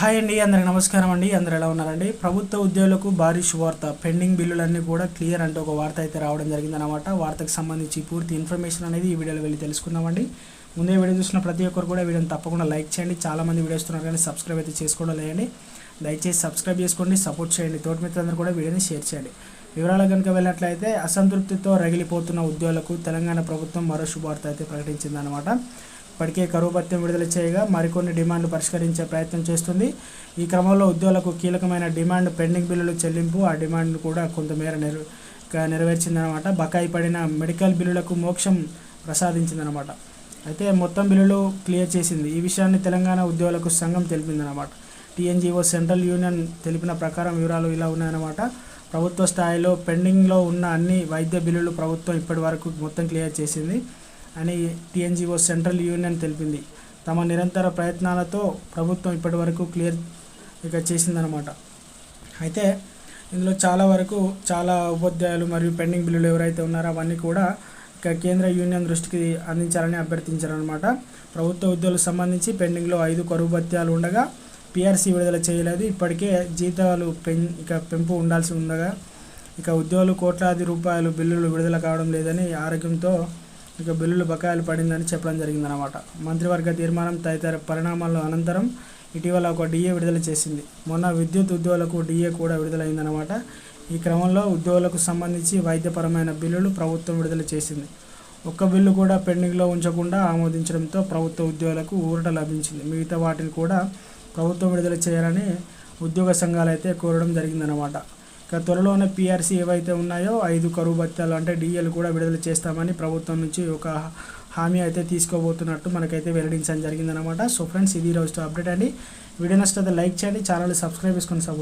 Hi అండి, అందరికి నమస్కారం అండి. అందరు ఎలా ఉన్నారండి? ప్రభుత్వ ఉద్యోగులకు భారీ శుభవార్త. పెండింగ్ బిల్లులన్నీ కూడా క్లియర్ అంటూ ఒక వార్త అయితే రావడం జరిగిందనమాట. వార్తకు సంబంధించి పూర్తి ఇన్ఫర్మేషన్ అనేది ఈ వీడియోలో వెళ్ళి తెలుసుకుందామండి. ముందే వీడియో చూసిన ప్రతి ఒక్కరు కూడా వీడియోని తప్పకుండా లైక్ చేయండి. చాలామంది వీడియోస్ ఉన్నారు కానీ సబ్స్క్రైబ్ అయితే చేసుకోవడం లేదండి. దయచేసి సబ్స్క్రైబ్ చేసుకోండి, సపోర్ట్ చేయండి. తోటి మిత్రులందరూ కూడా వీడియోని షేర్ చేయండి. వివరాలు కనుక వెళ్ళినట్లయితే, అసంతృప్తితో రగిలిపోతున్న ఉద్యోగులకు తెలంగాణ ప్రభుత్వం మరో శుభవార్త అయితే ప్రకటించిందనమాట. ఇప్పటికే కరువు భత్యం విడుదల చేయగా మరికొన్ని డిమాండ్లు పరిష్కరించే ప్రయత్నం చేస్తుంది. ఈ క్రమంలో ఉద్యోగులకు కీలకమైన డిమాండ్ పెండింగ్ బిల్లులు చెల్లింపు. ఆ డిమాండ్ను కూడా కొంతమేర నెరవేర్చిందనమాట. బకాయి పడిన మెడికల్ బిల్లులకు మోక్షం ప్రసాదించిందనమాట. అయితే మొత్తం బిల్లులు క్లియర్ చేసింది. ఈ విషయాన్ని తెలంగాణ ఉద్యోగులకు సంఘం తెలిపిందనమాట. టీఎన్జీఓ సెంట్రల్ యూనియన్ తెలిపిన ప్రకారం వివరాలు ఇలా ఉన్నాయన్నమాట. ప్రభుత్వ స్థాయిలో పెండింగ్లో ఉన్న అన్ని వైద్య బిల్లులు ప్రభుత్వం ఇప్పటి వరకు మొత్తం క్లియర్ చేసింది అని టీఎన్జీఓ సెంట్రల్ యూనియన్ తెలిపింది. తమ నిరంతర ప్రయత్నాలతో ప్రభుత్వం ఇప్పటి వరకు క్లియర్ చేసిందనమాట. అయితే ఇందులో చాలా ఉపాధ్యాయులు మరియు పెండింగ్ బిల్లులు ఎవరైతే ఉన్నారో అవన్నీ కూడా కేంద్ర యూనియన్ దృష్టికి అందించాలని అభ్యర్థించారనమాట. ప్రభుత్వ ఉద్యోగులకు సంబంధించి పెండింగ్లో 5 కరువు భత్యాలు ఉండగా పిఆర్సీ విడుదల చేయలేదు. ఇప్పటికే జీతాలు పెంపు ఉండాల్సి ఉండగా ఉద్యోగులు కోట్లాది రూపాయలు బిల్లులు విడుదల కావడం లేదని, ఆరోగ్యంతో బిల్లులు బకాయిలు పడిందని చెప్పడం జరిగిందనమాట. మంత్రివర్గ తీర్మానం తదితర పరిణామాల అనంతరం ఇటీవల ఒక డిఏ విడుదల చేసింది. మొన్న విద్యుత్ ఉద్యోగులకు డిఏ కూడా విడుదలైందనమాట. ఈ క్రమంలో ఉద్యోగులకు సంబంధించి వైద్యపరమైన బిల్లులు ప్రభుత్వం విడుదల చేసింది. ఒక్క బిల్లు కూడా పెండింగ్లో ఉంచకుండా ఆమోదించడంతో ప్రభుత్వ ఉద్యోగులకు ఊరట లభించింది. మిగతా వాటిని కూడా ప్రభుత్వం విడుదల చేయాలని ఉద్యోగ సంఘాలు అయితే కోరడం జరిగిందనమాట. త్వరలోనే పిఆర్సీ ఏవైతే ఉన్నాయో 5 కరువు భత్యాలు అంటే డిఏలు కూడా విడుదల చేస్తామని ప్రభుత్వం నుంచి ఒక హామీ అయితే తీసుకోబోతున్నట్టు మనకైతే వెల్లడించడం జరిగిందనమాట. సో ఫ్రెండ్స్, ఇది ఈరోజు అప్డేట్ అండి. వీడియో నచ్చితే లైక్ చేయండి, ఛానల్ సబ్స్క్రైబ్ చేసుకొని